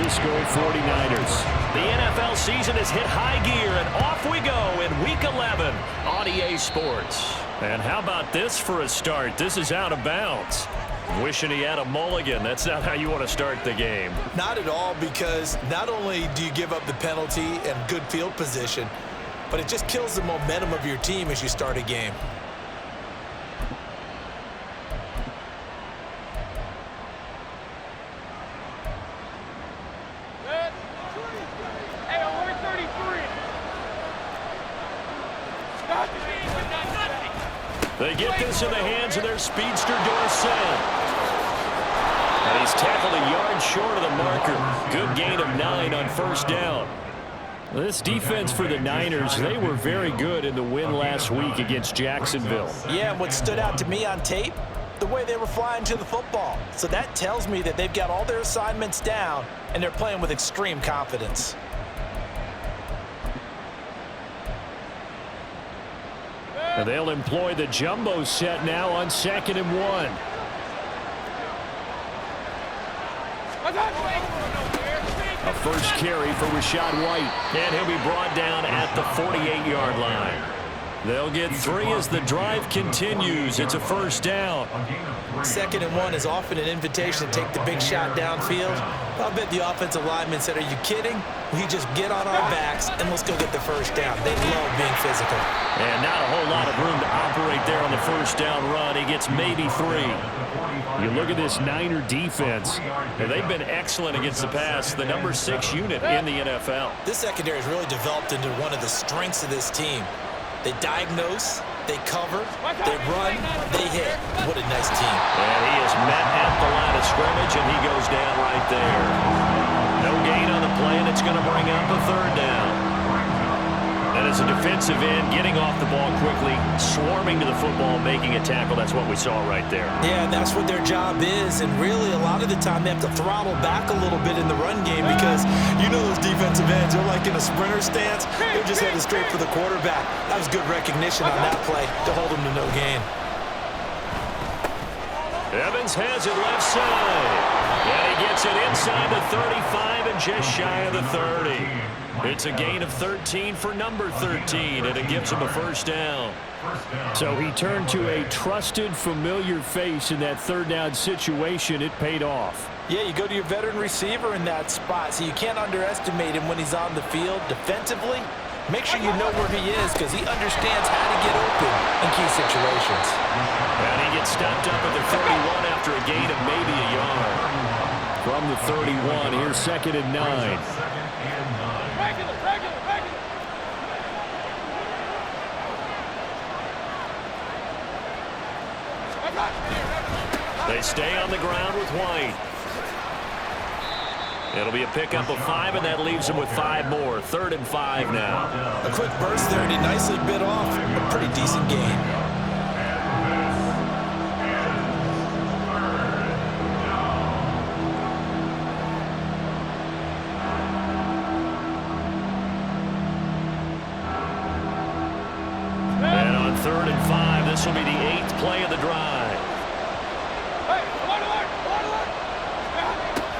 Francisco 49ers. The NFL season has hit high gear, and off we go in Week 11 on EA Sports. And how about this for a start? This is out of bounds. Wishing he had a mulligan. That's not how you want to start the game. Not at all, because not only do you give up the penalty and good field position, but it just kills the momentum of your team as you start a game. They get this in the hands of their speedster Dorsett. And he's tackled a yard short of the marker. Good gain of 9 on first down. This defense for the Niners, they were very good in the win last week against Jacksonville. Yeah, and what stood out to me on tape, the way they were flying to the football. So that tells me that they've got all their assignments down, and they're playing with extreme confidence. And they'll employ the jumbo set now on 2nd and 1. A first carry for Rachaad White. And he'll be brought down at the 48-yard line. They'll get 3 as the drive continues. It's a first down. 2nd and 1 is often an invitation to take the big shot downfield. I'll bet the offensive lineman said, "Are you kidding? We just get on our backs and let's go get the first down." They love being physical. And not a whole lot of room to operate there on the first down run. He gets maybe 3. You look at this Niner defense, and they've been excellent against the pass, the number 6 unit in the NFL. This secondary has really developed into one of the strengths of this team. They diagnose, they cover, they run, they hit. What a nice team. And he is met at the line of scrimmage, and he goes down right there. No gain on the play, and it's going to bring up a 3rd down. And as a defensive end, getting off the ball quickly, swarming to the football, making a tackle, that's what we saw right there. Yeah, that's what their job is, and really a lot of the time they have to throttle back a little bit in the run game because you know those defensive ends, they're like in a sprinter stance. They're just headed straight for the quarterback. That was good recognition on that play to hold them to no gain. Evans has it left side. And he gets it inside the 35 and just shy of the 30. It's a gain of 13 for number 13, and it gives him a first down. So he turned to a trusted, familiar face in that 3rd down situation. It paid off. Yeah, you go to your veteran receiver in that spot, so you can't underestimate him when he's on the field defensively. Make sure you know where he is because he understands how to get open in key situations. And he gets stopped up at the 31 after a gain of maybe a yard. From the 31, here's 2nd and 9. They stay on the ground with White. It'll be a pickup of 5, and that leaves him with 5 more. 3rd and 5 now. A quick burst there, and he nicely bit off a pretty decent gain. And on 3rd and 5, this will be the 8th play of the drive.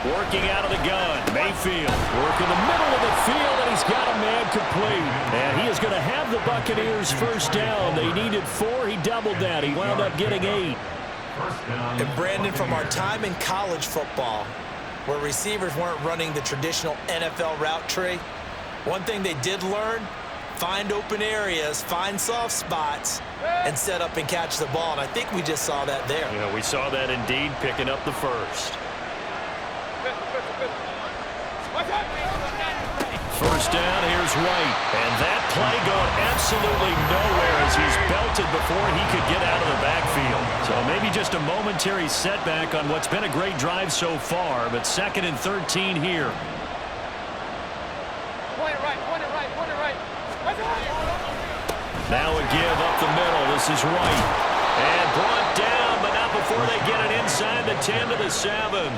Working out of the gun, Mayfield working the middle of the field, and he's got a man complete. And he is going to have the Buccaneers first down. They needed 4. He doubled that. He wound up getting 8. And Brandon, from our time in college football, where receivers weren't running the traditional NFL route tree, one thing they did learn, find open areas, find soft spots, and set up and catch the ball. And I think we just saw that there. Yeah, we saw that indeed, picking up the first. First down, here's White. And that play going absolutely nowhere as he's belted before he could get out of the backfield. So maybe just a momentary setback on what's been a great drive so far, but 2nd and 13 here. Point it right. Now a give up the middle. This is White. And brought down, but not before they get it inside the 10 to the 7.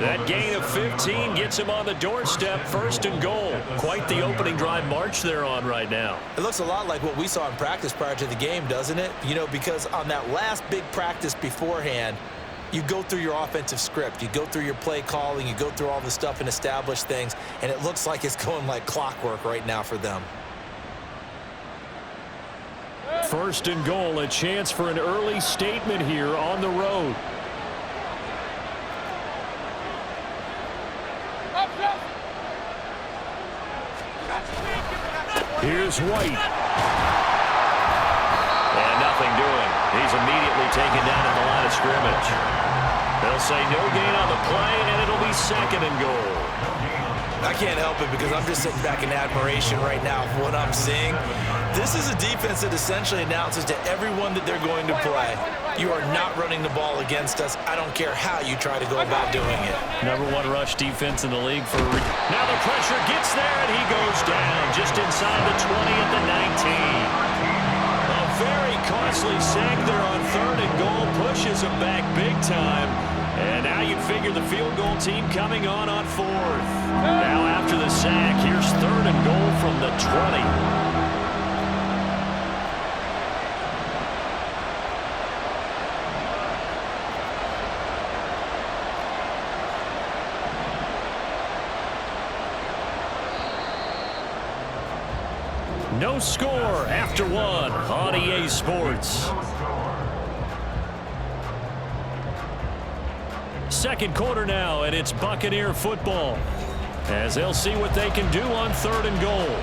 That gain of 15 gets him on the doorstep, 1st and goal. Quite the opening drive march they're on right now. It looks a lot like what we saw in practice prior to the game, doesn't it? You know, because on that last big practice beforehand, You go through your offensive script. You go through your play calling. You go through all the stuff and establish things, and it looks like it's going like clockwork right now for them. First and goal, a chance for an early statement here on the road. Here's White. And nothing doing. He's immediately taken down at the line of scrimmage. They'll say no gain on the play, and it'll be second and goal. I can't help it because I'm just sitting back in admiration right now of what I'm seeing. This is a defense that essentially announces to everyone that they're going to play, you are not running the ball against us. I don't care how you try to go about doing it. #1 rush defense in the league for now the pressure gets there, and he goes down just inside the 20 at the 19. A very costly sack there on third and goal, pushes him back big time. And now you'd figure the field goal team coming on fourth. Now after the sack, here's third and goal from the 20. No score after one on EA Sports. Second quarter now, and it's Buccaneer football as they'll see what they can do on third and goal.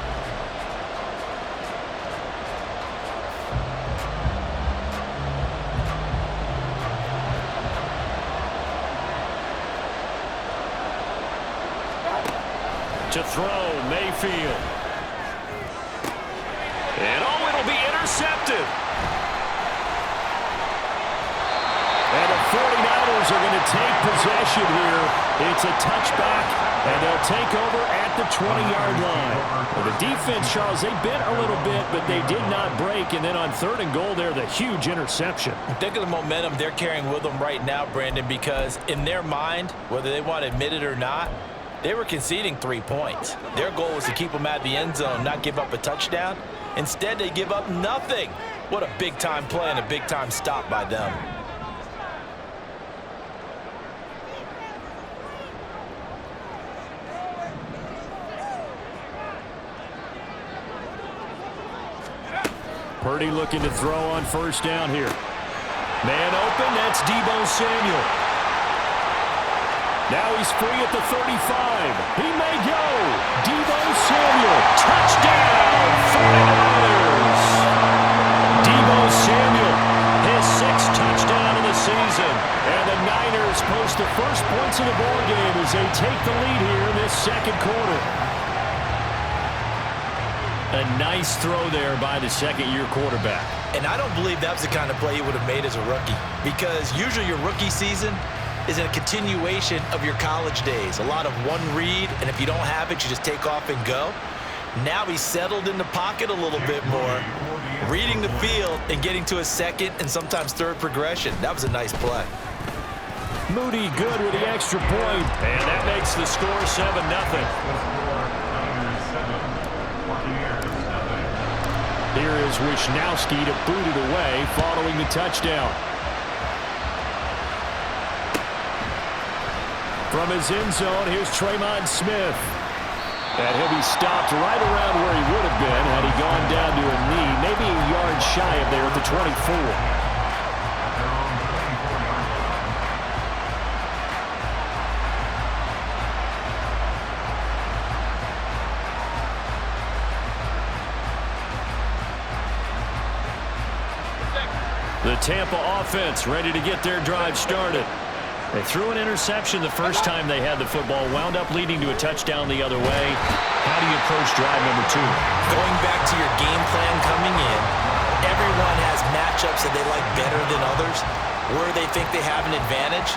To throw, Mayfield. And oh, it'll be intercepted. And the 49ers are going to take possession here. It's a touchback, and they'll take over at the 20-yard line. Well, the defense, Charles, they bit a little bit, but they did not break. And then on third and goal there, the huge interception. Think of the momentum they're carrying with them right now, Brandon, because in their mind, whether they want to admit it or not, they were conceding 3 points. Their goal was to keep them at the end zone, not give up a touchdown. Instead, they give up nothing. What a big-time play and a big-time stop by them. Purdy looking to throw on first down here. Man open, that's Deebo Samuel. Now he's free at the 35. He may go. Deebo Samuel, touchdown, 49ers. Deebo Samuel, his 6th touchdown of the season. And the Niners post the first points of the ball game as they take the lead here in this second quarter. A nice throw there by the second-year quarterback. And I don't believe that was the kind of play he would have made as a rookie, because usually your rookie season is a continuation of your college days. A lot of one read, and if you don't have it, you just take off and go. Now he's settled in the pocket a little bit more, reading the field and getting to a second and sometimes third progression. That was a nice play. Moody good with the extra point, and that makes the score 7-0. Here is Wisnowski to boot it away following the touchdown. From his end zone, here's Tremont Smith. And he'll be stopped right around where he would have been had he gone down to a knee, maybe a yard shy of there at the 24. The Tampa offense ready to get their drive started. They threw an interception the first time they had the football, wound up leading to a touchdown the other way. How do you approach drive number 2? Going back to your game plan coming in, everyone has matchups that they like better than others. Where they think they have an advantage,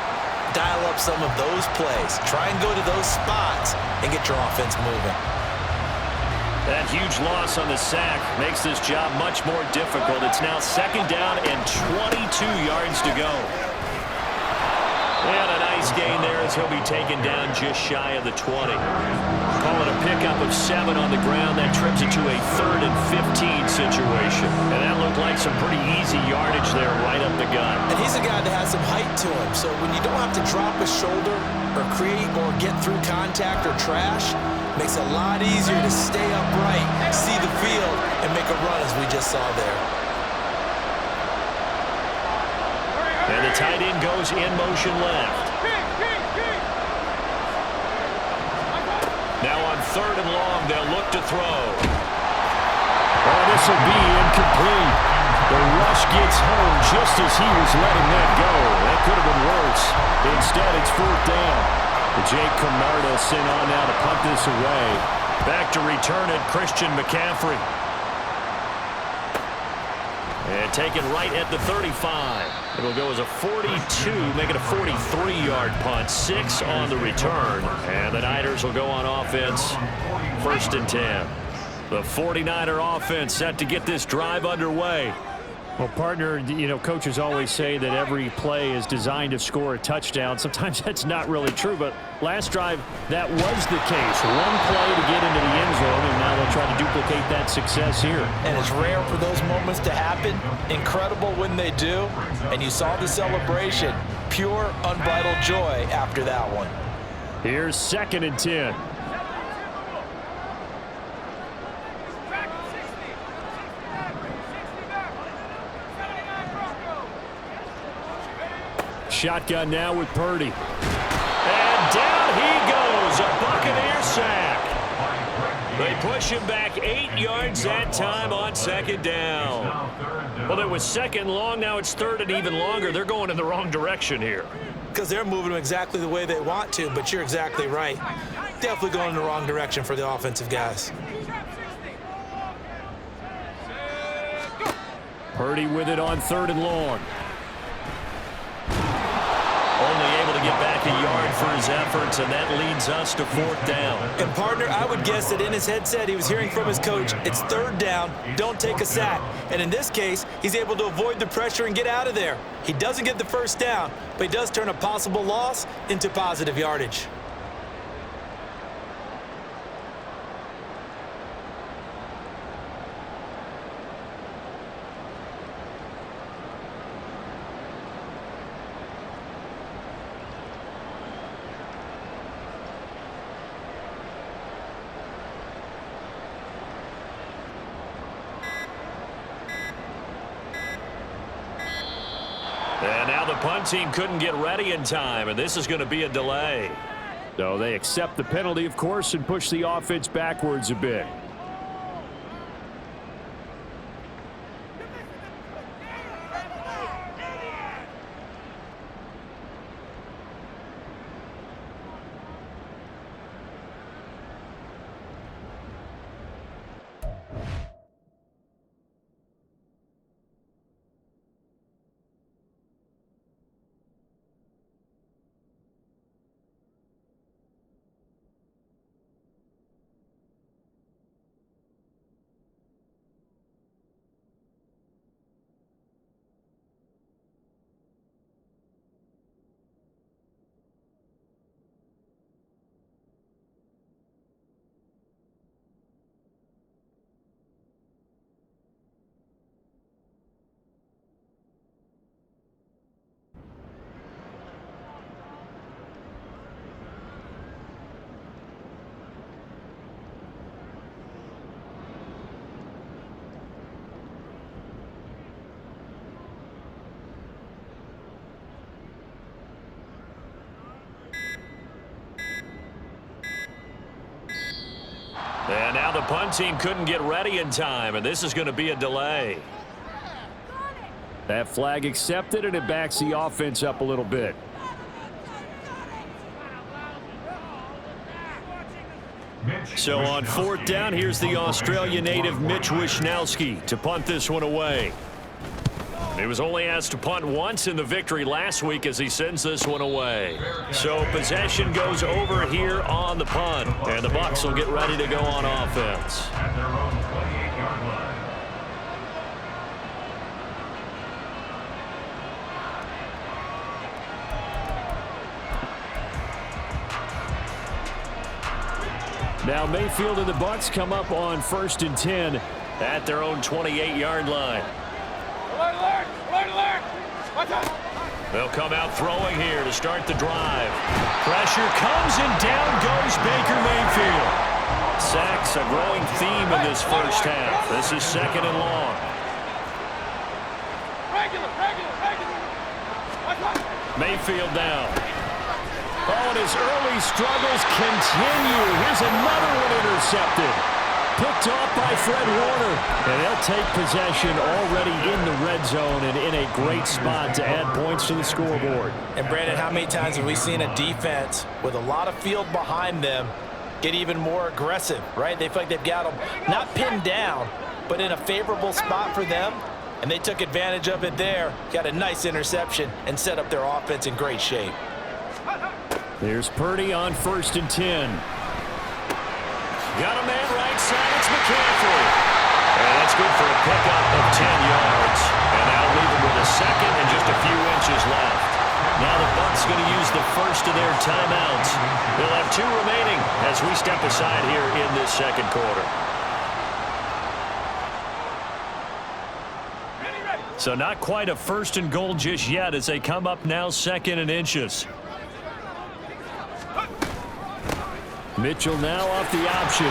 dial up some of those plays. Try and go to those spots and get your offense moving. That huge loss on the sack makes this job much more difficult. It's now second down and 22 yards to go. And a nice nice gain there as he'll be taken down just shy of the 20. Call it a pickup of 7 on the ground. That trips it to a 3rd and 15 situation. And that looked like some pretty easy yardage there right up the gut. And he's a guy that has some height to him, so when you don't have to drop a shoulder or create or get through contact or trash, makes it a lot easier to stay upright, see the field, and make a run as we just saw there. And the tight end goes in motion left. Now on 3rd and long, they'll look to throw. Oh, this will be incomplete. The rush gets home just as he was letting that go. That could have been worse. Instead, it's 4th down. Jake Camarda sent on now to punt this away. Back to return it, Christian McCaffrey. And taken right at the 35. It'll go as a 42, make it a 43-yard punt. 6 on the return. And the Niners will go on offense. 1st and 10. The 49er offense set to get this drive underway. Well, partner, you know, coaches always say that every play is designed to score a touchdown. Sometimes that's not really true, but last drive, that was the case. One play to get into the end zone, and now they'll try to duplicate that success here. And it's rare for those moments to happen. Incredible when they do. And you saw the celebration. Pure, unbridled joy after that one. Here's 2nd and 10. Shotgun now with Purdy. And down he goes, a Buccaneer sack. They push him back 8 yards that time on 2nd down. Well, it was 2nd long, now it's 3rd and even longer. They're going in the wrong direction here. Because they're moving them exactly the way they want to, but you're exactly right. Definitely going in the wrong direction for the offensive guys. Purdy with it on 3rd and long. Only able to get back a yard for his efforts, and that leads us to 4th down. And, partner, I would guess that in his headset he was hearing from his coach, it's 3rd down, don't take a sack. And in this case, he's able to avoid the pressure and get out of there. He doesn't get the 1st down, but he does turn a possible loss into positive yardage. And now the punt team couldn't get ready in time, and this is going to be a delay. So they accept the penalty, of course, and push the offense backwards a bit. And now the punt team couldn't get ready in time, and this is going to be a delay. That flag accepted, and it backs the offense up a little bit. So on 4th down, here's the Australia native Mitch Wishnowsky to punt this one away. He was only asked to punt once in the victory last week as he sends this one away. So possession goes over here on the punt, and the Bucs will get ready to go on offense. Now Mayfield and the Bucs come up on 1st and 10 at their own 28-yard line. Alert, alert, alert. Watch out. They'll come out throwing here to start the drive. Pressure comes and down goes Baker Mayfield. Sacks a growing theme in this first half. This is 2nd and long. Regular. Mayfield down. Oh, and his early struggles continue. Here's another one intercepted. Picked off by Fred Warner. And they'll take possession already in the red zone and in a great spot to add points to the scoreboard. And Brandon, how many times have we seen a defense with a lot of field behind them get even more aggressive, right? They feel like they've got them not pinned down, but in a favorable spot for them. And they took advantage of it there, got a nice interception, and set up their offense in great shape. There's Purdy on 1st and 10. Got a man right side. It's McCaffrey. And that's good for a pickup of 10 yards. And that'll leave him with a second and just a few inches left. Now the Bucs going to use the first of their timeouts. They'll have 2 remaining as we step aside here in this second quarter. So not quite a 1st and goal just yet as they come up now 2nd and inches. Mitchell now off the option.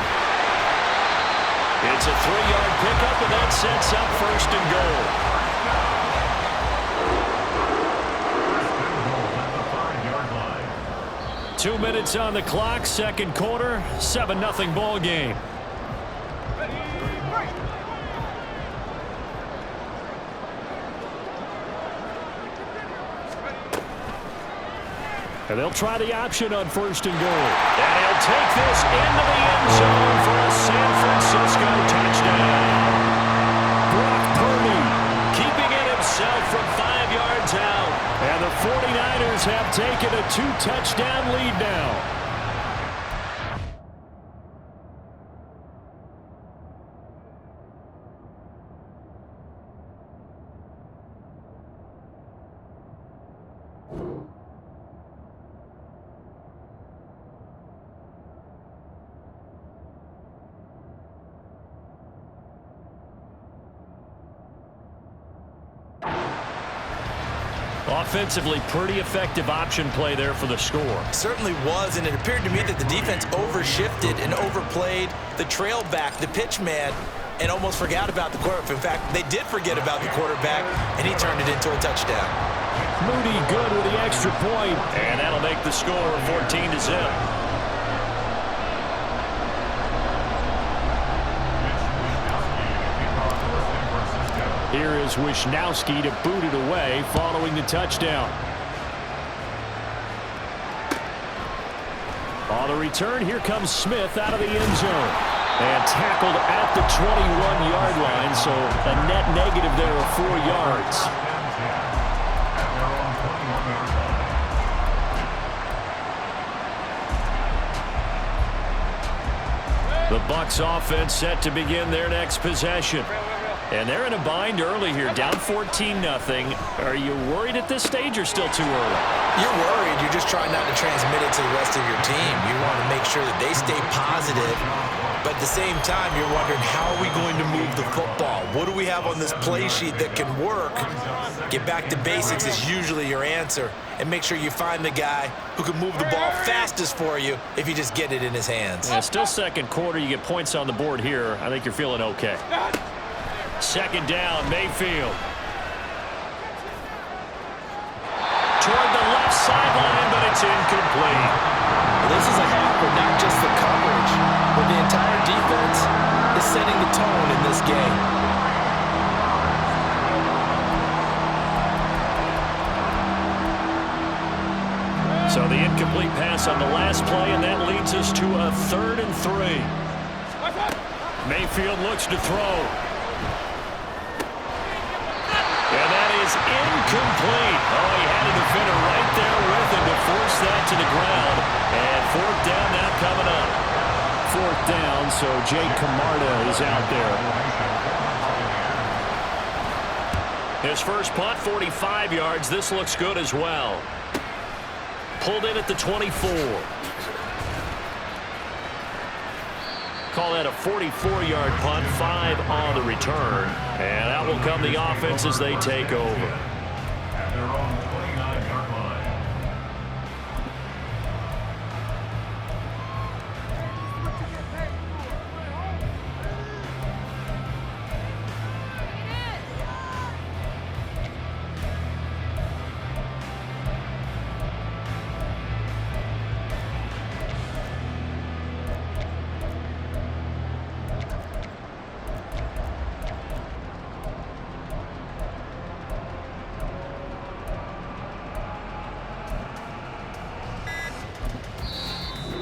It's a 3-yard pickup, and that sets up 1st and goal. 2 minutes on the clock, 2nd quarter, 7-0 ball game. And they'll try the option on 1st and goal. And he'll take this into the end zone for a San Francisco touchdown. Brock Purdy keeping it himself from 5 yards out. And the 49ers have taken a 2-touchdown lead now. Offensively, pretty effective option play there for the score. Certainly was, and it appeared to me that the defense overshifted and overplayed the trail back, the pitch man, and almost forgot about the quarterback. In fact, they did forget about the quarterback, and he turned it into a touchdown. Moody good with the extra point. And that'll make the score 14-0. Here is Wisnowski to boot it away following the touchdown. On the return, here comes Smith out of the end zone. And tackled at the 21-yard line, so a net negative there of 4 yards. The Bucs offense set to begin their next possession. And they're in a bind early here, down 14-0. Are you worried at this stage or still too early? You're worried. You're just trying not to transmit it to the rest of your team. You want to make sure that they stay positive. But at the same time, you're wondering, how are we going to move the football? What do we have on this play sheet that can work? Get back to basics is usually your answer. And make sure you find the guy who can move the ball fastest for you if you just get it in his hands. Yeah, still second quarter. You get points on the board here. I think you're feeling okay. 2nd down, Mayfield. Toward the left sideline, but it's incomplete. This is a half where not just the coverage, but the entire defense is setting the tone in this game. So the incomplete pass on the last play, and that leads us to a 3rd and 3. Mayfield looks to throw. And that is incomplete. Oh, he had a defender right there with him to force that to the ground. And 4th down now coming up. 4th down, so Jake Camarda is out there. His first punt, 45 yards. This looks good as well. Pulled in at the 24. Call that a 44-yard punt, 5 on the return. And out will come the offense as they take over.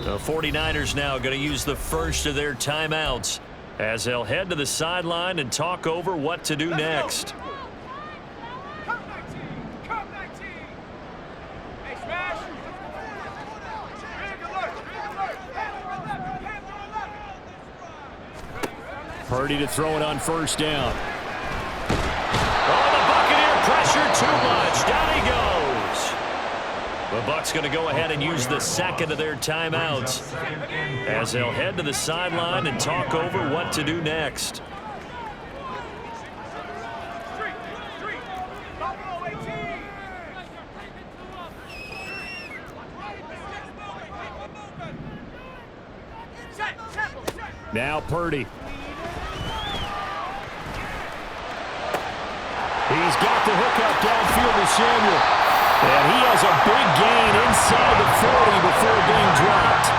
The 49ers now going to use the first of their timeouts as they'll head to the sideline and talk over what to do next. Purdy to throw it on first down. Oh, the Buccaneer pressure too much. Down he goes. The Bucs going to go ahead and use the second of their timeouts as they'll head to the sideline and talk over what to do next. Now Purdy. He's got the hook up downfield to Samuel. And he has a big gain inside the 40 before being dropped.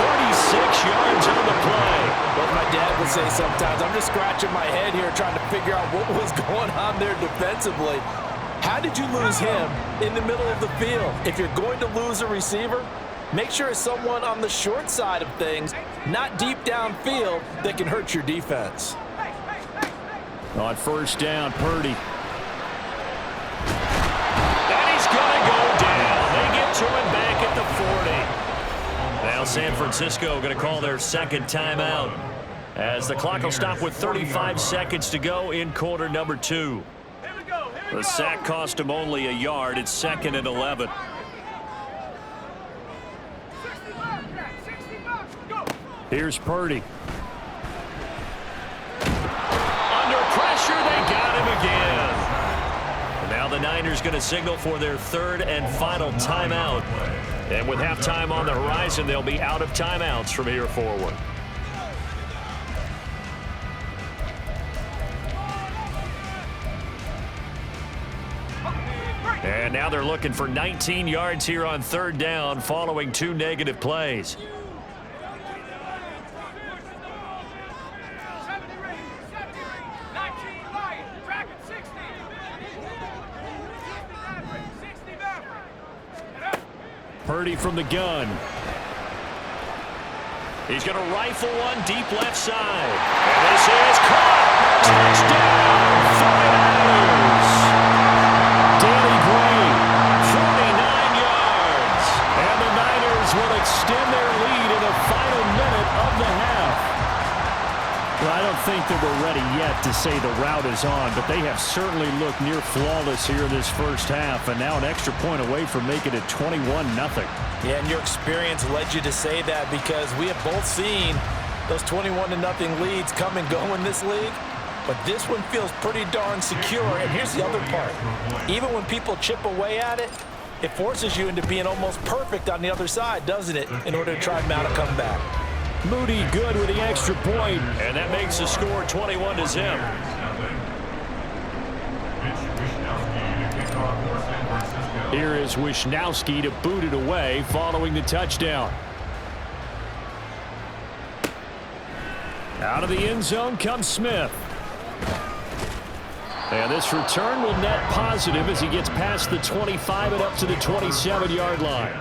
36 yards on the play. What my dad would say sometimes, I'm just scratching my head here trying to figure out what was going on there defensively. How did you lose him in the middle of the field? If you're going to lose a receiver, make sure it's someone on the short side of things, not deep downfield, that can hurt your defense. On first down, Purdy. To him back at the 40. Now San Francisco going to call their second timeout as the clock will stop with 35 seconds to go in quarter number 2. The sack cost him only a yard. It's 2nd and 11. Here's Purdy. Under pressure, they got him again. Now the Niners going to signal for their third and final timeout. And with halftime on the horizon, they'll be out of timeouts from here forward. And now they're looking for 19 yards here on third down following 2 negative plays. Purdy from the gun. He's going to rifle one deep left side. And this is caught. Touchdown, 49ers. Danny Gray. 49 yards. And the Niners will extend their lead in the final minute of the half. Well, I don't think that we're ready yet to say the route is on, but they have certainly looked near flawless here in this first half, and now an extra point away from making it 21-0. Yeah, and your experience led you to say that because we have both seen those 21-0 leads come and go in this league, but this one feels pretty darn secure. And here's the other part. Even when people chip away at it, it forces you into being almost perfect on the other side, doesn't it, in order to try to mount a comeback. Moody good with the extra point. And that makes the score 21-0. Here is Wisnowski to boot it away following the touchdown. Out of the end zone comes Smith. And this return will net positive as he gets past the 25 and up to the 27-yard line.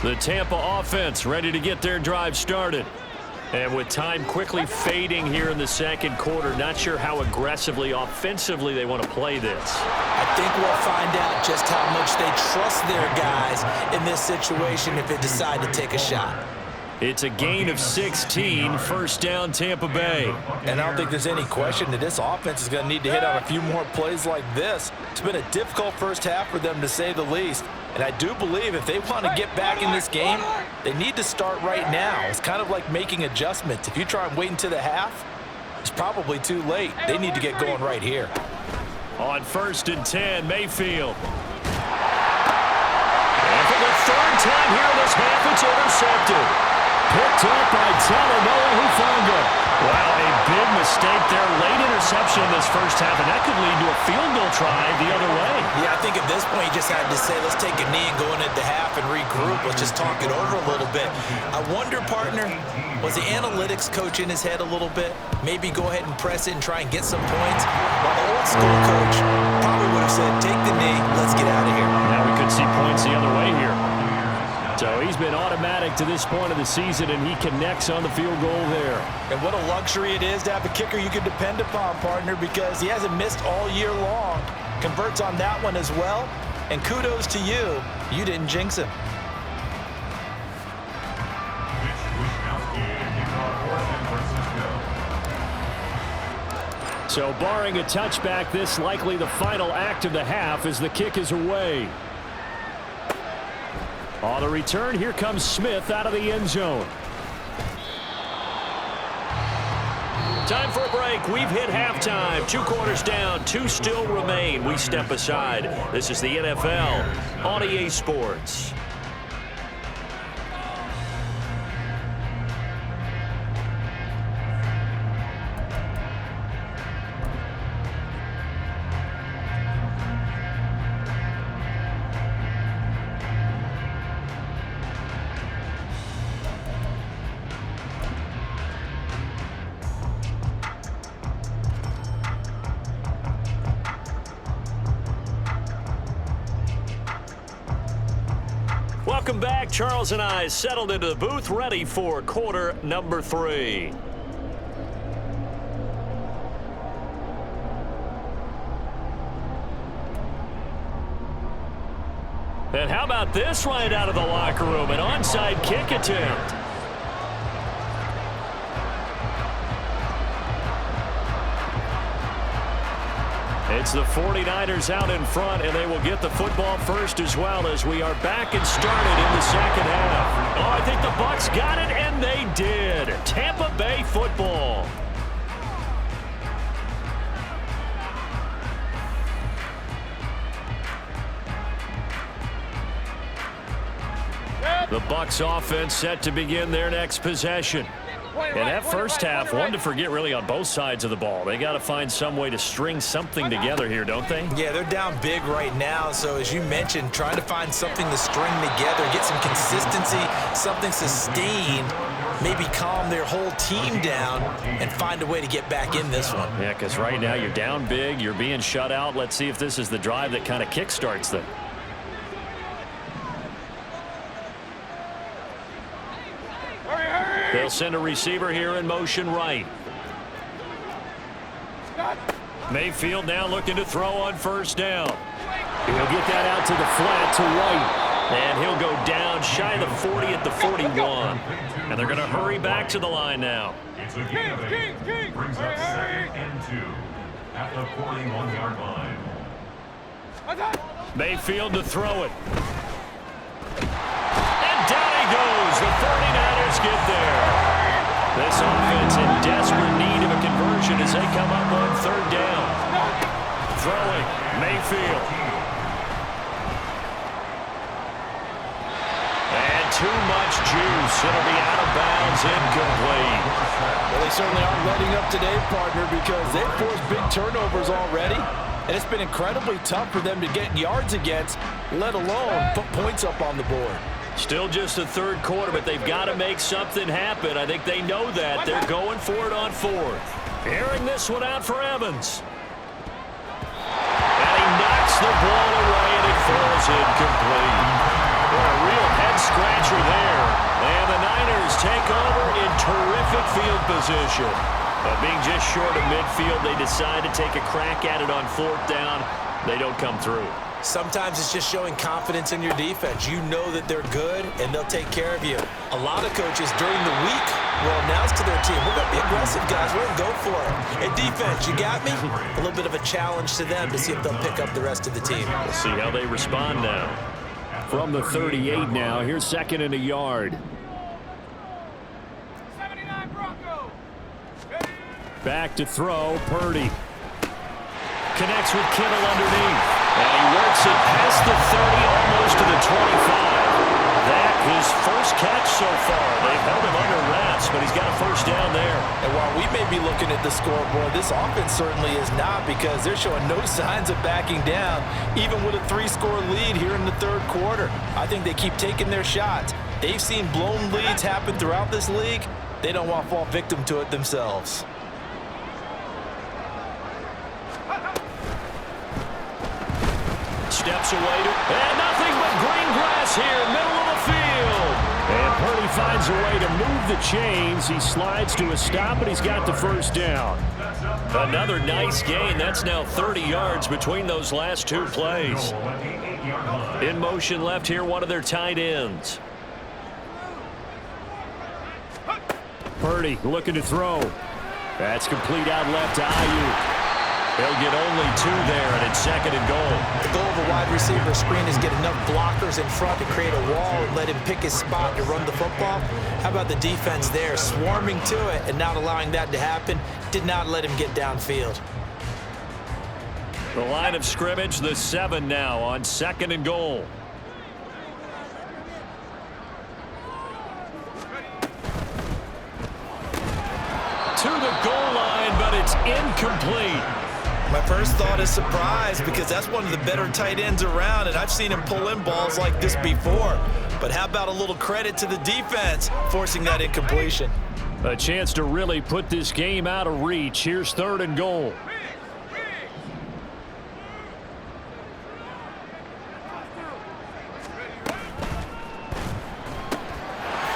The Tampa offense ready to get their drive started. And with time quickly fading here in the second quarter, not sure how aggressively, offensively they want to play this. I think we'll find out just how much they trust their guys in this situation if they decide to take a shot. It's a gain of 16, first down Tampa Bay. And I don't think there's any question that this offense is going to need to hit on a few more plays like this. It's been a difficult first half for them, to say the least. And I do believe if they want to get back in this game, they need to start right now. It's kind of like making adjustments. If you try and wait until the half, it's probably too late. They need to get going right here. On 1st and 10, Mayfield. And for the third time here in this half, it's intercepted. Picked up by Talanoa Hufanga. Wow, a big mistake there. Late interception in this first half, and that could lead to a field goal try the other way. Yeah, I think at this point you just had to say, let's take a knee and go into the half and regroup. Let's just talk it over a little bit. I wonder, partner, was the analytics coach in his head a little bit? Maybe go ahead and press it and try and get some points? While the old school coach probably would have said, take the knee, let's get out of here. Now we could see points the other way here. So he's been automatic to this point of the season, and he connects on the field goal there. And what a luxury it is to have a kicker you can depend upon, partner, because he hasn't missed all year long. Converts on that one as well. And kudos to you. You didn't jinx him. So barring a touchback, this likely the final act of the half as the kick is away. On the return, here comes Smith out of the end zone. Time for a break. We've hit halftime. 2 quarters down. 2 still remain. We step aside. This is the NFL on EA Sports. Welcome back. Charles and I settled into the booth, ready for quarter number 3. And how about this right out of the locker room? An onside kick attempt. It's the 49ers out in front, and they will get the football first as well as we are back and started in the second half. Oh, I think the Bucs got it, and they did. Tampa Bay football. The Bucs offense set to begin their next possession. And that first half, one to forget really on both sides of the ball. They got to find some way to string something together here, don't they? Yeah, they're down big right now. So as you mentioned, trying to find something to string together, get some consistency, something sustained, maybe calm their whole team down and find a way to get back in this one. Yeah, because right now you're down big, you're being shut out. Let's see if this is the drive that kind of kickstarts them. They'll send a receiver here in motion right. Mayfield now looking to throw on first down. He'll get that out to the flat to White. And he'll go down shy of the 40 at the 41. And they're going to hurry back to the line now. It's a gain of 8. Brings up 2nd and 2 at the 41-yard line. Mayfield to throw it. And down he goes. The 49ers get there. This offense in desperate need of a conversion as they come up on 3rd down. Throwing, Mayfield. And too much juice. It'll be out of bounds, incomplete. Well, they certainly aren't letting up today, partner, because they've forced big turnovers already. And it's been incredibly tough for them to get yards against, let alone put points up on the board. Still just the 3rd quarter, but they've got to make something happen. I think they know that. They're going for it on 4th. Airing this one out for Evans. And he knocks the ball away, and it falls incomplete. What a real head-scratcher there. And the Niners take over in terrific field position. But being just short of midfield, they decide to take a crack at it on 4th down. They don't come through. Sometimes it's just showing confidence in your defense. You know that they're good, and they'll take care of you. A lot of coaches during the week will announce to their team, we're going to be aggressive, guys. We're going to go for it. Hey, defense, you got me? A little bit of a challenge to them to see if they'll pick up the rest of the team. We'll see how they respond now. From the 38 now, here's 2nd and a yard. 79 Bronco. Back to throw, Purdy. Connects with Kittle underneath. And he works it past the 30, almost to the 25. That his first catch so far. They've held him under wraps, but he's got a first down there. And while we may be looking at the scoreboard, this offense certainly is not, because they're showing no signs of backing down, even with a 3-score lead here in the third quarter. I think they keep taking their shots. They've seen blown leads happen throughout this league. They don't want to fall victim to it themselves. Steps away to, and nothing but green grass here, middle of the field. And Purdy finds a way to move the chains. He slides to a stop, but he's got the first down. Another nice gain. That's now 30 yards between those last 2 plays. In motion left here, one of their tight ends. Purdy looking to throw. That's complete out left to Ayuk. They'll get only 2 there, and it's 2nd and goal. The goal of a wide receiver screen is get enough blockers in front to create a wall and let him pick his spot to run the football. How about the defense there, swarming to it and not allowing that to happen? Did not let him get downfield. The line of scrimmage, the 7 now on 2nd and goal. To the goal line, but it's incomplete. My first thought is surprise, because that's one of the better tight ends around, and I've seen him pull in balls like this before. But how about a little credit to the defense forcing that incompletion? A chance to really put this game out of reach. Here's 3rd and goal.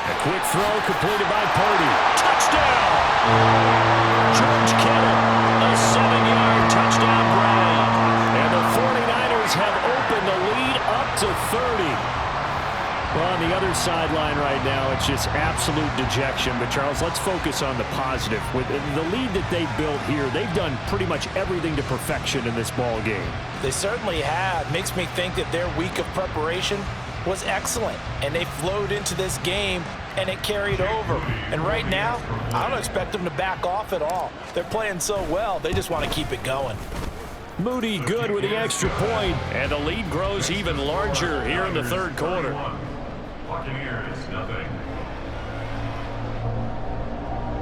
A quick throw completed by Purdy. Touchdown! George Kittle, a 7-yard touchdown grab. And the 49ers have opened the lead up to 30. Well, on the other sideline right now, it's just absolute dejection. But, Charles, let's focus on the positive. With the lead that they built here, they've done pretty much everything to perfection in this ball game. They certainly have. Makes me think that their week of preparation was excellent, and they flowed into this game, and it carried over. And right now, I don't expect them to back off at all. They're playing so well, they just want to keep it going. Moody good with the extra point. And the lead grows even larger here in the third quarter. Buccaneers, nothing.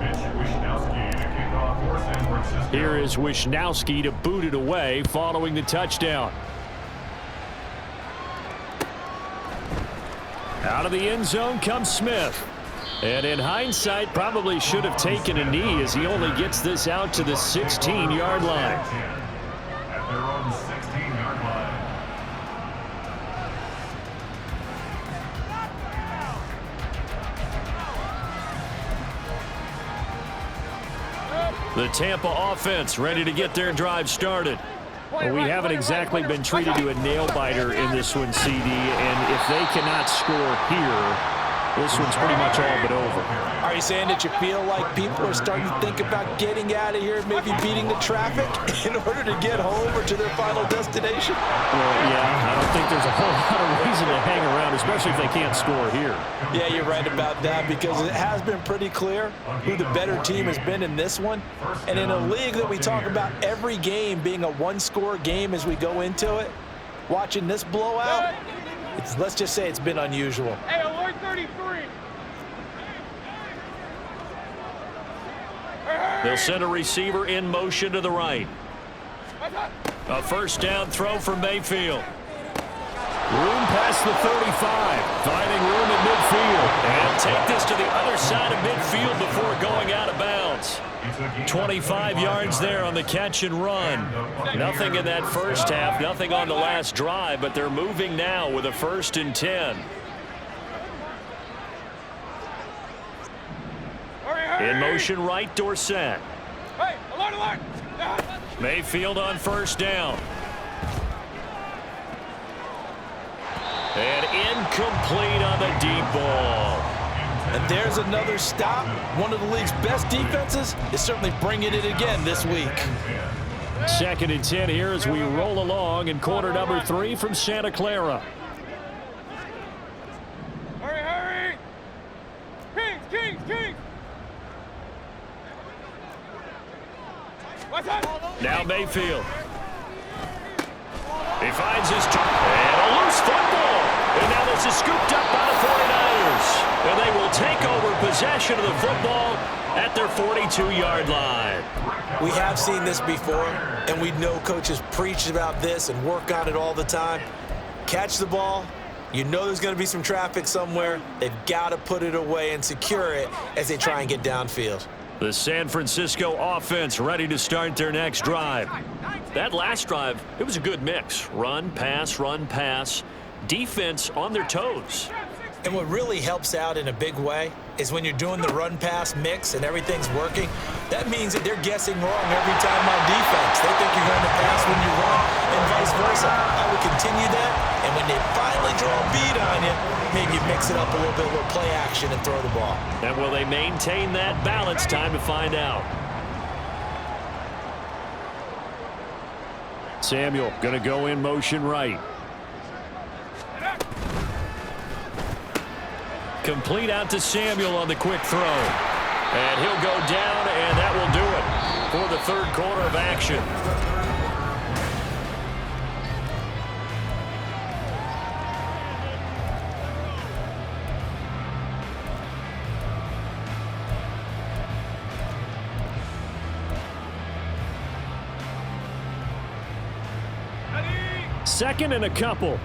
Mitch Wishnowsky to kick off for San Francisco. Here is Wishnowsky to boot it away following the touchdown. Out of the end zone comes Smith. And in hindsight, probably should have taken a knee, as he only gets this out to the 16-yard line. At their own 16-yard line. The Tampa offense ready to get their drive started. Well, we haven't exactly been treated to a nail-biter in this one, CD, and if they cannot score here, this one's pretty much all but over. Are you saying that you feel like people are starting to think about getting out of here and maybe beating the traffic in order to get home or to their final destination? Well, yeah, I don't think there's a whole lot of reason to hang around, especially if they can't score here. Yeah, you're right about that, because it has been pretty clear who the better team has been in this one. And in a league that we talk about every game being a one-score game as we go into it, watching this blowout, let's just say it's been unusual. Hey, alert 33. They'll send a receiver in motion to the right. A first down throw from Mayfield. Room past the 35, finding room at midfield. And take this to the other side of midfield before going out of bounds. 25 yards there on the catch and run. Nothing in that first half, nothing on the last drive, but they're moving now with a 1st and 10. In motion right, Dorsett. Hey, alert, alert. Mayfield on first down. And incomplete on the deep ball. And there's another stop. One of the league's best defenses is certainly bringing it again this week. 2nd and 10 here as we roll along in quarter number 3 from Santa Clara. Hurry, hurry! Kings, Kings, Kings! What's that? Now Mayfield. He finds his and a loose football. And now this is scooped up by the 49ers. And they will take over possession of the football at their 42-yard line. We have seen this before, and we know coaches preach about this and work on it all the time. Catch the ball. You know there's going to be some traffic somewhere. They've got to put it away and secure it as they try and get downfield. The San Francisco offense ready to start their next drive. That last drive, it was a good mix. Run, pass, defense on their toes. And what really helps out in a big way is when you're doing the run-pass mix and everything's working, that means that they're guessing wrong every time on defense. They think you're going to pass when you run and vice versa. I would continue that, and when they finally draw a beat on you, maybe you mix it up a little bit, a little play action, and throw the ball. And will they maintain that balance? Time to find out. Samuel going to go in motion right. Complete out to Samuel on the quick throw. And he'll go down, and that will do it for the third quarter of action. Second and a couple.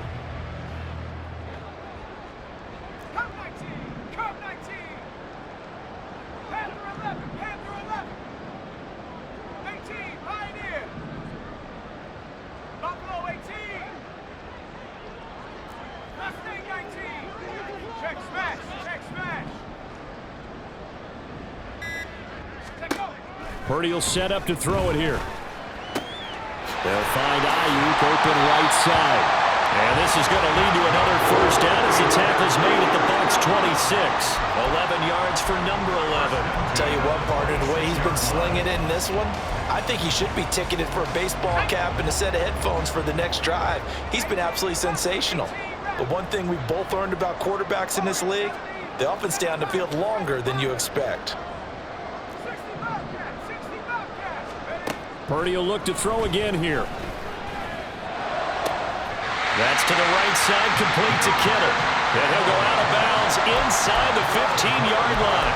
Purdy will set up to throw it here. They'll find Ayuk open right side. And this is going to lead to another first down as the tackle's made at the Bucs 26. 11 yards for number 11. Tell you what, partner, the way he's been slinging it in this one, I think he should be ticketed for a baseball cap and a set of headphones for the next drive. He's been absolutely sensational. But one thing we've both learned about quarterbacks in this league, they often stay on the field longer than you expect. Purdy will look to throw again here. That's to the right side, complete to Kittle. And he'll go out of bounds inside the 15-yard line.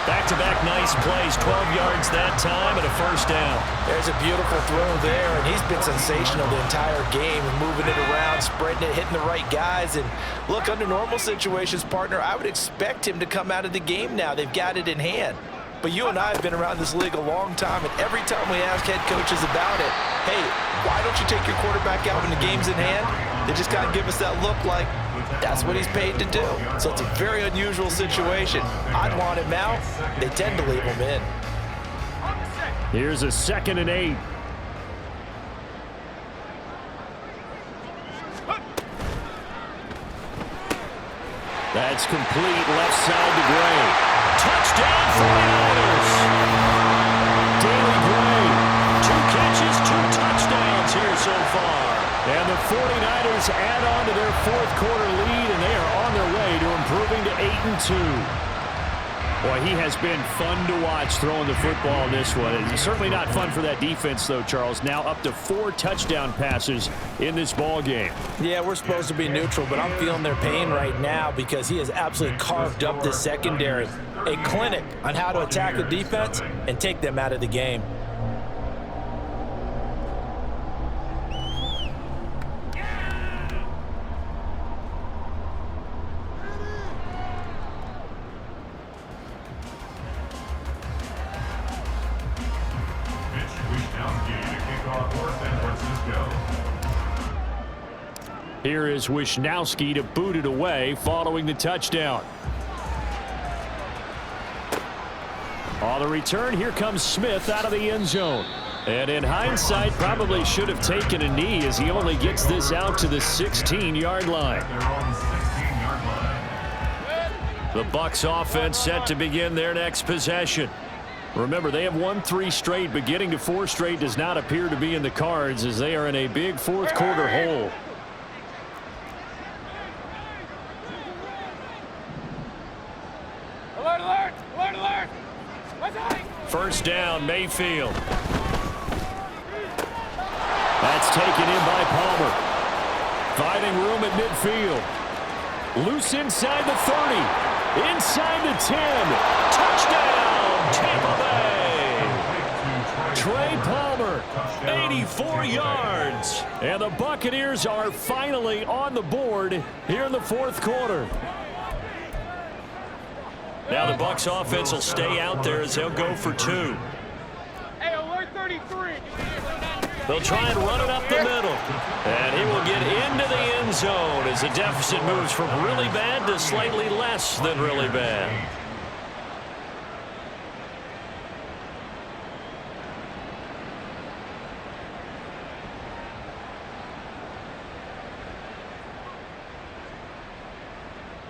Back-to-back nice plays, 12 yards that time and a first down. There's a beautiful throw there, and he's been sensational the entire game, moving it around, spreading it, hitting the right guys. And look, under normal situations, partner, I would expect him to come out of the game now. They've got it in hand. But you and I have been around this league a long time, and every time we ask head coaches about it, hey, why don't you take your quarterback out when the game's in hand? They just kind of give us that look like that's what he's paid to do. So it's a very unusual situation. I'd want him out. They tend to leave him in. Here's a 2nd and 8. That's complete left side to Gray. Touchdown 49ers. Daily Gray. 2 catches, 2 touchdowns here so far. And the 49ers add on to their fourth quarter lead, and they are on their way to improving to 8-2. Boy, he has been fun to watch throwing the football in this one. It's certainly not fun for that defense, though, Charles. Now up to 4 touchdown passes in this ball game. Yeah, we're supposed to be neutral, but I'm feeling their pain right now because he has absolutely carved up this secondary. A clinic on how to attack the defense and take them out of the game. Here is Wisnowski to boot it away following the touchdown. On the return, here comes Smith out of the end zone. And in hindsight, probably should have taken a knee as he only gets this out to the 16-yard line. Their own 16-yard line. The Bucs offense set to begin their next possession. Remember, they have won 3 straight, but getting to 4 straight does not appear to be in the cards as they are in a big fourth quarter hole. Alert, alert! Alert, alert! What's happening? First down, Mayfield. That's taken in by Palmer. Finding room at midfield. Loose inside the 30. Inside the 10. Touchdown, Tampa Bay. Trey Palmer, 84 yards. And the Buccaneers are finally on the board here in the fourth quarter. Now the Bucs offense will stay out there as they'll go for 2. Hey, alert 33! They'll try and run it up the middle. And he will get into the end zone as the deficit moves from really bad to slightly less than really bad.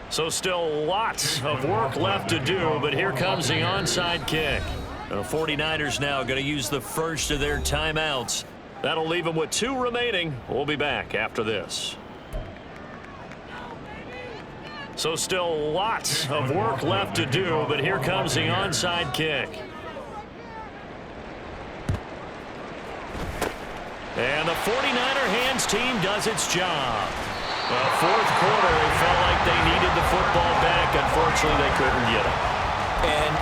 So still lots of work left to do, but here comes the onside kick. The 49ers now going to use the first of their timeouts. That'll leave them with 2 remaining. We'll be back after this. So still lots of work left to do, but here comes the onside kick. And the 49er hands team does its job. Well, fourth quarter, they felt like they needed the football back. Unfortunately, they couldn't get it. And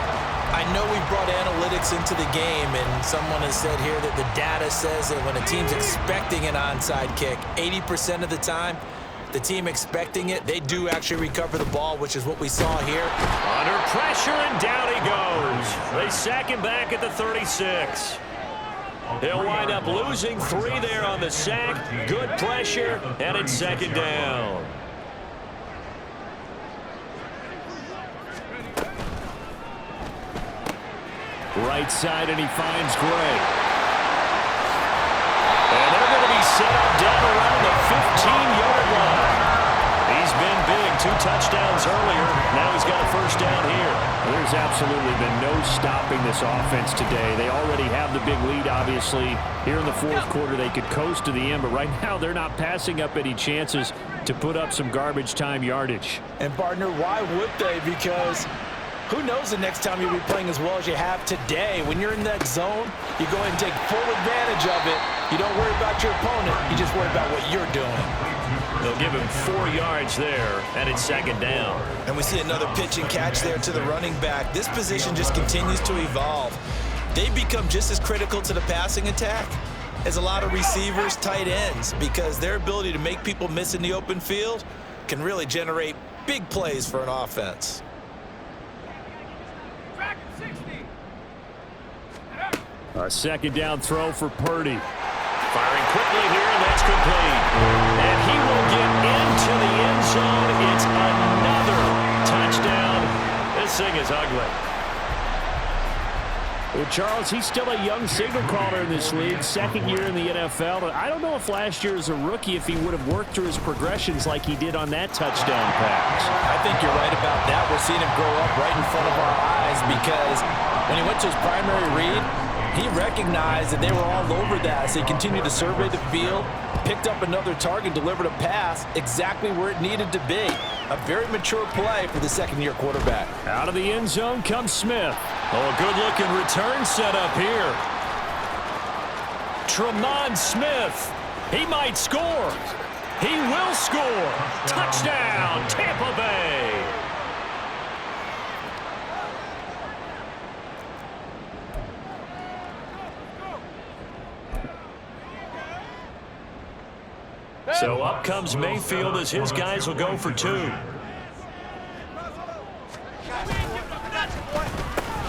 I know we brought analytics into the game, and someone has said here that the data says that when a team's expecting an onside kick, 80% of the time, the team expecting it, they do actually recover the ball, which is what we saw here. Under pressure, and down he goes. They sack him back at the 36. He'll wind up losing 3 there on the sack. Good pressure, and it's second down. Right side, and he finds Gray. And they're going to be set up down around the 15-yard line. He's been big, 2 touchdowns earlier. Now he's got a first down here. There's absolutely been no stopping this offense today. They already have the big lead, obviously. Here in the fourth quarter, they could coast to the end, but right now they're not passing up any chances to put up some garbage time yardage. And, partner, why would they? Because who knows the next time you'll be playing as well as you have today. When you're in that zone, you go ahead and take full advantage of it. You don't worry about your opponent. You just worry about what you're doing. They'll give him 4 yards there, and it's second down. And we see another pitch and catch there to the running back. This position just continues to evolve. They become just as critical to the passing attack as a lot of receivers, tight ends, because their ability to make people miss in the open field can really generate big plays for an offense. A second down throw for Purdy. Firing quickly here, and that's complete. And he will get into the end zone. It's another touchdown. This thing is ugly. Well, Charles, he's still a young signal caller in this league, second year in the NFL. But I don't know if last year as a rookie, if he would have worked through his progressions like he did on that touchdown pass. I think you're right about that. We're seeing him grow up right in front of our eyes because when he went to his primary read, he recognized that they were all over that, so he continued to survey the field, picked up another target, delivered a pass exactly where it needed to be. A very mature play for the second-year quarterback. Out of the end zone comes Smith. Oh, a good-looking return set up here. Tremont Smith. He might score. He will score. Touchdown, Tampa Bay. So up comes Mayfield as his guys will go for 2.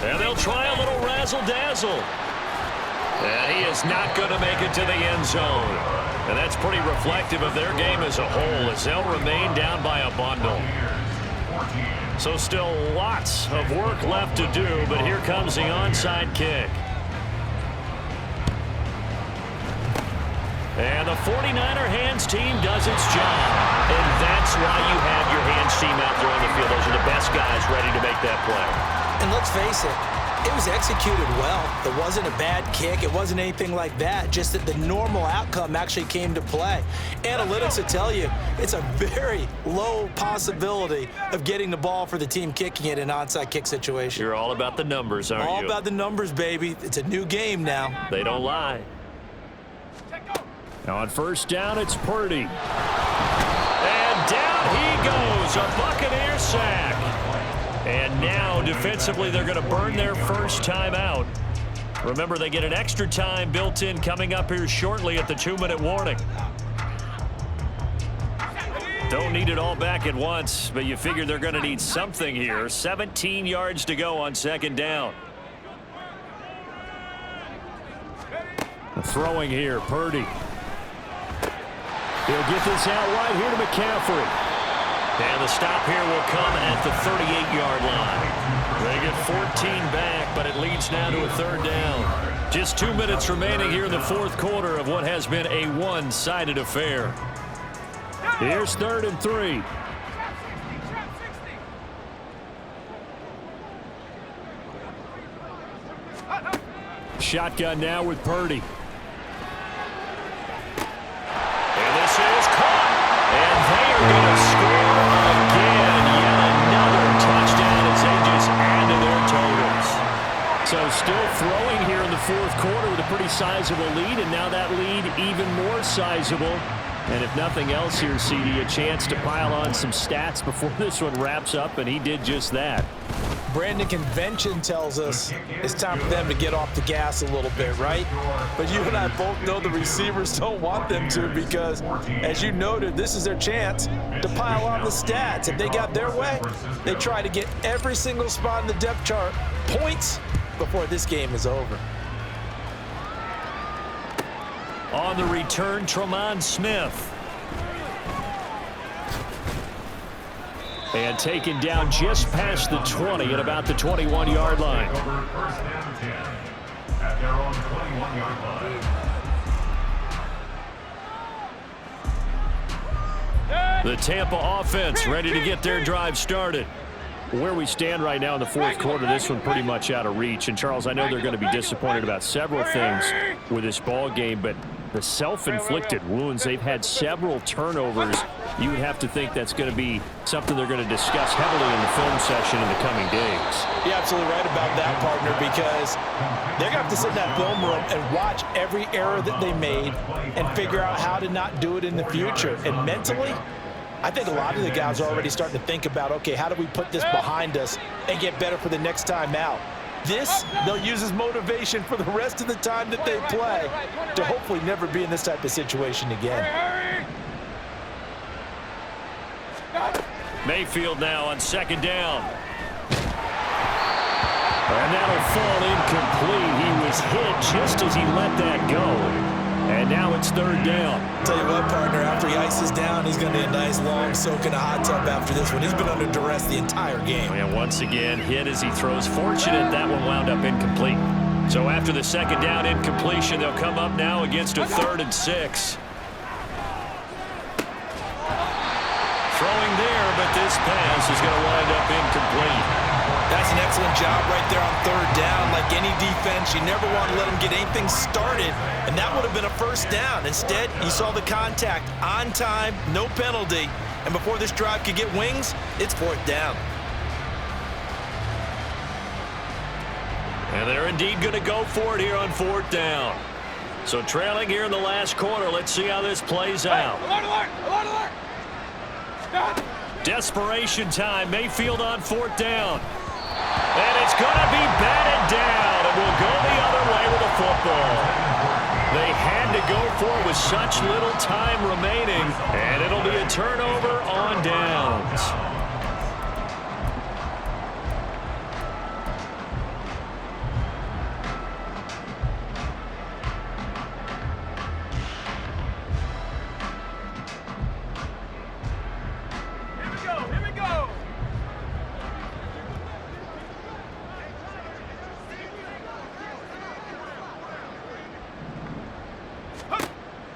And they'll try a little razzle-dazzle. And he is not going to make it to the end zone. And that's pretty reflective of their game as a whole as they'll remain down by a bundle. So still lots of work left to do, but here comes the onside kick. And the 49er hands team does its job. And that's why you have your hands team out there on the field. Those are the best guys ready to make that play. And let's face it, it was executed well. It wasn't a bad kick. It wasn't anything like that. Just that the normal outcome actually came to play. Analytics will tell you it's a very low possibility of getting the ball for the team kicking it in an onside kick situation. You're all about the numbers, aren't you? All about the numbers, baby. It's a new game now. They don't lie. Now on first down, it's Purdy. And down he goes. A Buccaneer sack. And now, defensively, they're going to burn their first time out. Remember, they get an extra time built in coming up here shortly at the 2-minute warning. Don't need it all back at once, but you figure they're going to need something here. 17 yards to go on second down. Throwing here, Purdy. He'll get this out wide here to McCaffrey. And the stop here will come at the 38-yard line. They get 14 back, but it leads now to a third down. Just 2 minutes remaining here in the fourth quarter of what has been a one-sided affair. Here's 3rd and 3. Shotgun now with Purdy. And this is caught. And they are going to score again. Yet another touchdown as they just add to their totals. So still throwing here in the fourth quarter with a pretty sizable lead, and now that lead even more sizable. And if nothing else here, CD, a chance to pile on some stats before this one wraps up, and he did just that. Brandon, convention tells us it's time for them to get off the gas a little bit, right? But you and I both know the receivers don't want them to because, as you noted, this is their chance to pile on the stats. If they got their way, they try to get every single spot in the depth chart points before this game is over. On the return, Tremont Smith. And taken down just past the 20 at about the 21-yard line. Over first and 10 at their own 21-yard line. The Tampa offense ready to get their drive started. Where we stand right now in the fourth quarter, this one pretty much out of reach. And, Charles, I know they're going to be disappointed about several things with this ball game, but the self-inflicted wounds, they've had several turnovers. You would have to think that's going to be something they're going to discuss heavily in the film session in the coming days. You're absolutely right about that, partner, because they're going to have to sit in that film room and watch every error that they made and figure out how to not do it in the future. And mentally, I think a lot of the guys are already starting to think about, okay, how do we put this behind us and get better for the next time out? This, they'll use as motivation for the rest of the time that they play to hopefully never be in this type of situation again. Mayfield now on second down. And that'll fall incomplete. He was hit just as he let that go. And now it's third down. Tell you what, partner, after he ices down, he's going to be a nice long soak in a hot tub after this one. He's been under duress the entire game. And once again, hit as he throws. Fortunate that one wound up incomplete. So after the second down incompletion, they'll come up now against a 3rd and 6. Throwing there, but this pass is going to wind up incomplete. That's an excellent job right there on third down. Like any defense, you never want to let them get anything started, and that would have been a first down. Instead, you saw the contact on time, no penalty, and before this drive could get wings, it's fourth down. And they're indeed going to go for it here on fourth down. So trailing here in the last quarter, let's see how this plays out. Alert, alert, alert, alert. Desperation time. Mayfield on fourth down. And it's going to be batted down, and we'll go the other way with the football. They had to go for it with such little time remaining, and it'll be a turnover on downs. Here we go.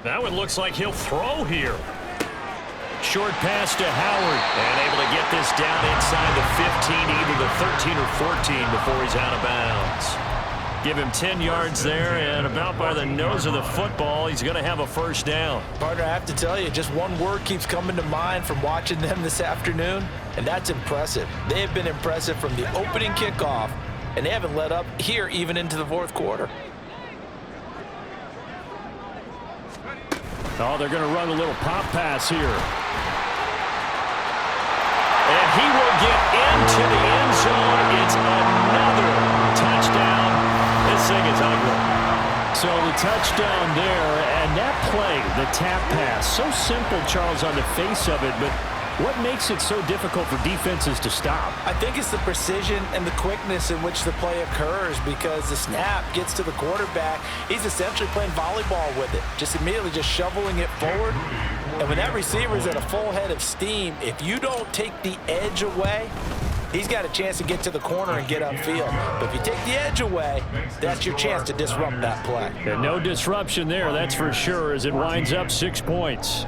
That one looks like he'll throw here. Short pass to Howard. And able to get this down inside the 15, either the 13 or 14 before he's out of bounds. Give him 10 yards there, and about by the nose of the football, he's going to have a first down. Partner, I have to tell you, just one word keeps coming to mind from watching them this afternoon, and that's impressive. They have been impressive from the opening kickoff, and they haven't let up here even into the fourth quarter. Oh, they're going to run a little pop pass here. And he will get into the end zone. It's another touchdown. This thing is ugly. So the touchdown there, and that play, the tap pass, so simple, Charles, on the face of it, but what makes it so difficult for defenses to stop? I think it's the precision and the quickness in which the play occurs, because the snap gets to the quarterback. He's essentially playing volleyball with it, just immediately just shoveling it forward. And when that receiver is at a full head of steam, if you don't take the edge away, he's got a chance to get to the corner and get upfield. But if you take the edge away, that's your chance to disrupt that play. And no disruption there, that's for sure, as it winds up 6 points.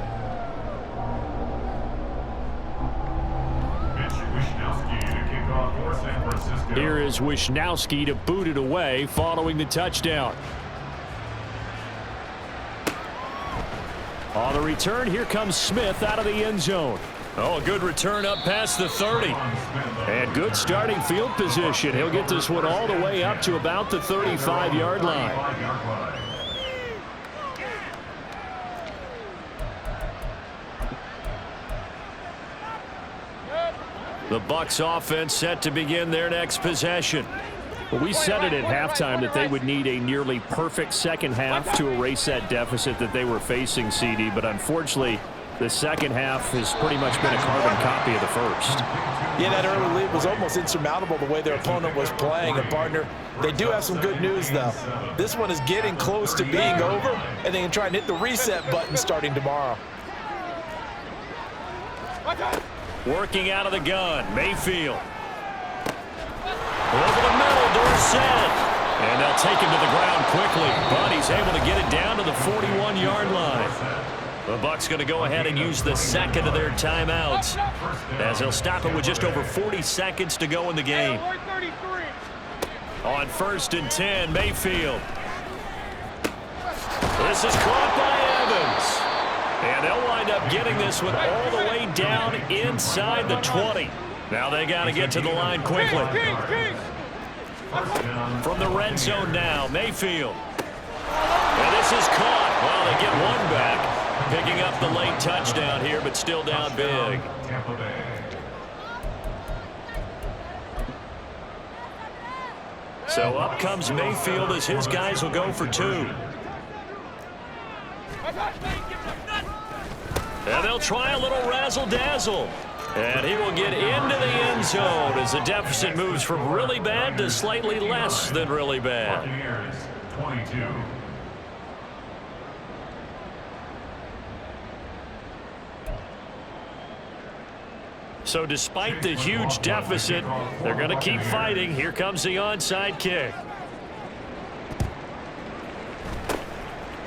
Here is Wishnowski to boot it away following the touchdown. On the return, here comes Smith out of the end zone. Oh, a good return up past the 30. And good starting field position. He'll get this one all the way up to about the 35-yard line. The Bucs offense set to begin their next possession. Well, we said it at halftime that they would need a nearly perfect second half to erase that deficit that they were facing, CD, but unfortunately, the second half has pretty much been a carbon copy of the first. Yeah, that early lead was almost insurmountable the way their opponent was playing. And, partner, they do have some good news, though. This one is getting close to being over, and they can try and hit the reset button starting tomorrow. Working out of the gun, Mayfield. Over the middle, Dorsett. And they'll take him to the ground quickly, but he's able to get it down to the 41-yard line. The Bucs going to go ahead and use the second of their timeouts, as they'll stop it with just over 40 seconds to go in the game. On 1st and 10, Mayfield. This is caught by Evans. And they'll wind up getting this one all the way down inside the 20. Now they got to get to the line quickly. From the red zone now, Mayfield. And this is caught. Well, they get one back. Picking up the late touchdown here, but still down big. So up comes Mayfield as his guys will go for 2. And they'll try a little razzle-dazzle. And he will get into the end zone as the deficit moves from really bad to slightly less than really bad. 22. So despite the huge deficit, they're going to keep fighting. Here comes the onside kick.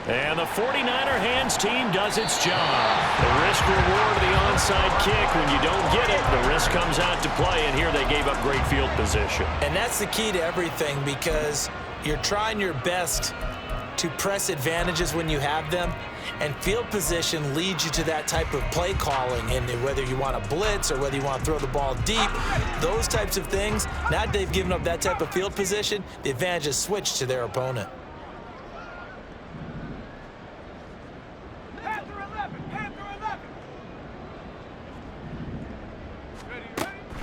And the 49er hands team does its job. The risk-reward of the onside kick, when you don't get it, the risk comes out to play, and here they gave up great field position. And that's the key to everything, because you're trying your best to press advantages when you have them, and field position leads you to that type of play calling. And whether you want to blitz or whether you want to throw the ball deep, those types of things, now that they've given up that type of field position, the advantage is switched to their opponent.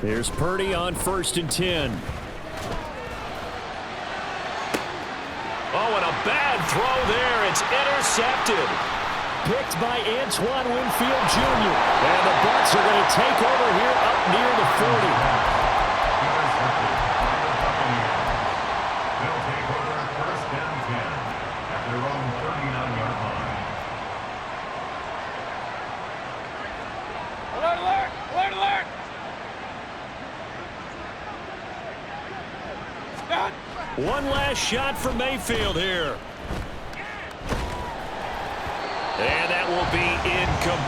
Here's Purdy on 1st and 10. Oh, and a bad throw there. It's intercepted. Picked by Antoine Winfield Jr. And the Bucs are going to take over here up near the 40. They'll take over 1st and 10 at their own 39-yard line. Alert, alert! Alert, alert! One last shot for Mayfield here. And that will be incomplete.